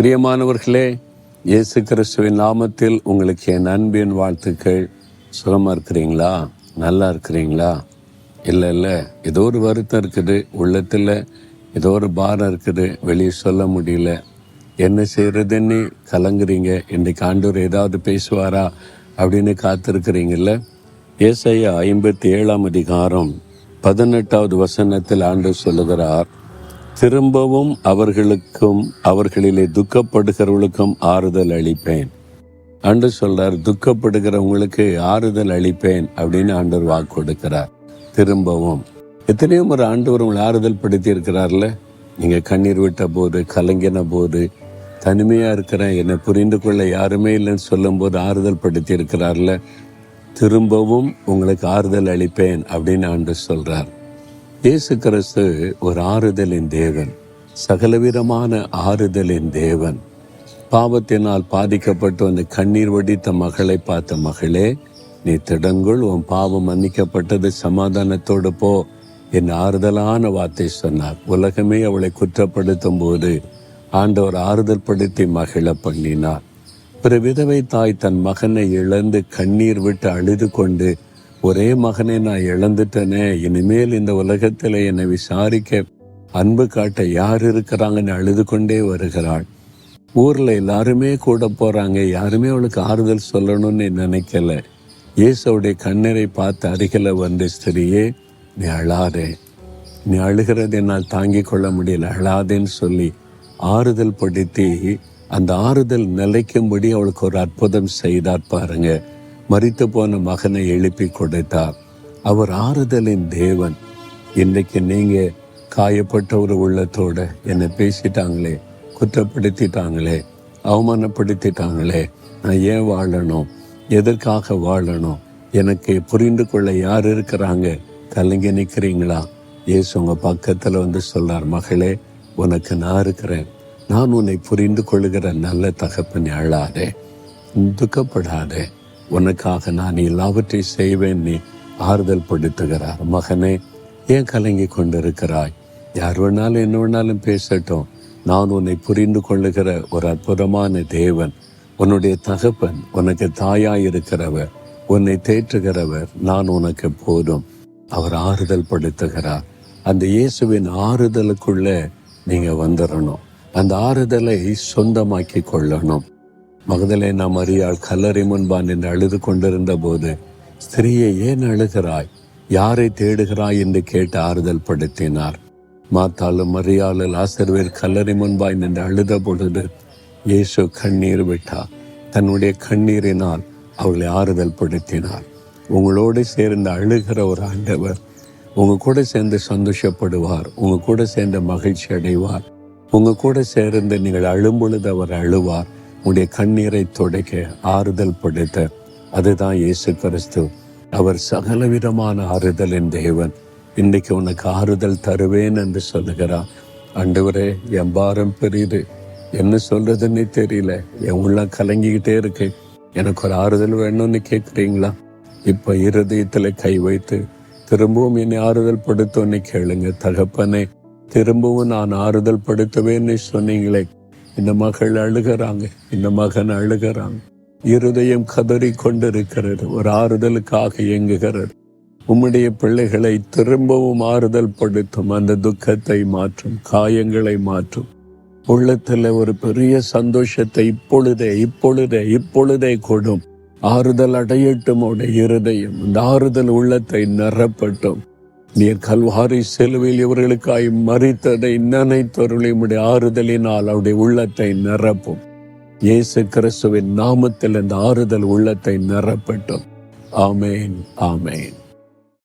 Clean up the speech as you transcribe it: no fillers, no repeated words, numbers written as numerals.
பிரியமானவர்களே, இயேசு கிறிஸ்துவின் நாமத்தில் உங்களுக்கு என் அன்பின் வாழ்த்துக்கள். சுகமாக இருக்கிறீங்களா? நல்லா இருக்கிறீங்களா? இல்லை ஏதோ ஒரு வருத்தம் இருக்குது, உள்ளத்தில் ஏதோ ஒரு பாரம் இருக்குது, வெளியே சொல்ல முடியல, என்ன செய்கிறதுன்னு கலங்குறீங்க. இன்றைக்கு ஆண்டவர் ஏதாவது பேசுவாரா அப்படின்னு காத்திருக்கிறீங்கல்ல. ஏசாயா 57 18 வசனத்தில் ஆண்டவர் சொல்லுகிறார், திரும்பவும் அவர்களுக்கும் அவர்களிலே துக்கப்படுகிறவர்களுக்கும் ஆறுதல் அளிப்பேன். ஆண்டவர் சொல்றார், துக்கப்படுகிறவங்களுக்கு ஆறுதல் அளிப்பேன் அப்படின்னு ஆண்டவர் வாக்கு கொடுக்கிறார். திரும்பவும் எத்தனையோ முறை ஆண்டவர் உங்களை ஆறுதல் படுத்தி இருக்கிறார்ல. நீங்க கண்ணீர் விட்ட போது, கலங்கின போது, தனிமையா இருக்கிறேன், என்னை புரிந்து கொள்ள யாருமே இல்லைன்னு சொல்லும் போது ஆறுதல் படுத்தி இருக்கிறார்ல. திரும்பவும் உங்களுக்கு ஆறுதல் அளிப்பேன் அப்படின்னு ஆண்டவர் சொல்றார். இயேசு கிறிஸ்து ஒரு ஆறுதலின் தேவன், சகலவிதமான ஆறுதலின் தேவன். பாவத்தினால் பாதிக்கப்பட்டு அந்த கண்ணீர் வடித்த மகளை பார்த்த மகளே, நீ திடங்குள், உன் பாவம் மன்னிக்கப்பட்டது, சமாதானத்தோடு போ என் ஆறுதலான வார்த்தை சொன்னார். உலகமே அவளை குற்றப்படுத்தும் போது ஆண்டவர் ஆறுதல் படுத்தி மகிழ பண்ணினார். ஒரு விதவை தாய் தன் மகனை இழந்து கண்ணீர் விட்டு அழுது கொண்டு, ஒரே மகனை நான் இழந்துட்டேனே, இனிமேல் இந்த உலகத்தில் என்னை விசாரிக்க அன்பு காட்ட யார் இருக்கிறாங்கன்னு அழுது கொண்டே வருகிறாள். ஊரில் எல்லாருமே கூட போகிறாங்க, யாருமே அவளுக்கு ஆறுதல் சொல்லணும்னு நினைக்கல. இயேசுடைய கண்ணீரை பார்த்து அருகில் வந்து, ஸ்திரியே நீ அழாதே, நீ அழுகிறது என்னால் தாங்கிக் கொள்ள முடியல, அழாதேன்னு சொல்லி ஆறுதல் படுத்தி அந்த ஆறுதல் நிலைக்கும்படி அவளுக்கு ஒரு அற்புதம் செய்தார் பாருங்க. மரித்து போன மகனை எழுப்பி கொடுத்தார். அவர் ஆறுதலின் தேவன். இன்றைக்கு நீங்க காயப்பட்ட ஒரு உள்ளத்தோட, என்னை பேசிட்டாங்களே, குற்றப்படுத்திட்டாங்களே, அவமானப்படுத்திட்டாங்களே, நான் ஏன் வாழணும், எதற்காக வாழணும், எனக்கு புரிந்து கொள்ள யார் இருக்கிறாங்க, கலங்கி நிற்கிறீங்களா? இயேசு உங்க பக்கத்துல வந்து சொல்றார், மகளே உனக்கு நான் இருக்கிறேன், நான் உன்னை புரிந்து கொள்ளுகிற நல்ல தகப்பன், அழாதே, துக்கப்படாதே, உனக்காக நான் எல்லாவற்றையும் செய்வேன் நீ ஆறுதல் படுத்துகிறார். மகனே ஏன் கலங்கி கொண்டிருக்கிறாய்? யார் வேணாலும் என்ன வேணாலும் பேசட்டும், நான் உன்னை புரிந்து கொள்ளுகிற ஒரு அற்புதமான தேவன், உன்னுடைய தகப்பன், உனக்கு தாயாய் இருக்கிறவர், உன்னை தேற்றுகிறவர், நான் உனக்கு போதும். அவர் ஆறுதல் படுத்துகிறார். அந்த இயேசுவின் ஆறுதலுக்குள்ள நீங்க வந்துடணும். அந்த ஆறுதலை சொந்தமாக்கி கொள்ளணும். மகதலேனா மரியாள் கல்லறை முன்பான் என்று அழுது கொண்டிருந்த போது, ஸ்திரியை ஏன் அழுகிறாய், யாரை தேடுகிறாய் என்று கேட்டு ஆறுதல் படுத்தினார். மாத்தாலும் மரியாள் லாசர்வேர் கல்லறை முன்பாய் நின்று அழுத பொழுது இயேசு கண்ணீர் விட்டார். தன்னுடைய கண்ணீரினால் அவளை ஆறுதல் படுத்தினார். உங்களோடு சேர்ந்து அழுகிற ஒரு ஆண்டவர் உங்க கூட சேர்ந்து சந்தோஷப்படுவார், உங்க கூட சேர்ந்து மகிழ்ச்சி அடைவார். உங்க கூட சேர்ந்து நீங்கள் அழும் பொழுது அவர் அழுவார். உடைய கண்ணீரை துடைக்க, ஆறுதல் படுத்த. அதுதான் இயேசு கிறிஸ்து. அவர் சகலவிதமான ஆறுதலின் தேவன். இன்றைக்கு உனக்கு ஆறுதல் தருவேன் என்று சொல்லுகிறார். ஆண்டவரே, என் பாரம் பெரியது, என்ன சொல்றதுன்னு தெரியல, என் உள்ள கலங்கிக்கிட்டே இருக்கு, எனக்கு ஒரு ஆறுதல் வேணும்னு கேட்குறீங்களா? இப்ப இருதயத்துல கை வைத்து திரும்பவும் என்னை ஆறுதல் படுத்தோன்னு கேளுங்க. தகப்பனே, திரும்பவும் நான் ஆறுதல் படுத்துவேன்னு சொன்னீங்களே, இந்த மகள் அழுகிறாங்க, இந்த மகன் அழுகிறாங்க, இருதயம் கதறி கொண்டிருக்கிறது, ஒரு ஆறுதலுக்காக இயங்குகிறது. உம்முடைய பிள்ளைகளை திரும்பவும் ஆறுதல் படுத்தும். அந்த துக்கத்தை மாற்றும், காயங்களை மாற்றும். உள்ளத்துல ஒரு பெரிய சந்தோஷத்தை இப்பொழுதே கொடும். ஆறுதல் அடையட்டும் உடைய இருதயம். இந்த ஆறுதல் உள்ளத்தை நிரப்பட்டும். நீர் கல்வாரி சிலுவையில் இவர்களுக்காய் மரித்ததை நினைத்தருளி உம்முடைய ஆறுதலினால் அவருடைய உள்ளத்தை நிரப்பும். இயேசு கிறிஸ்துவின் நாமத்தில் இந்த ஆறுதல் உள்ளத்தை நிரப்பட்டும். ஆமேன், ஆமேன்.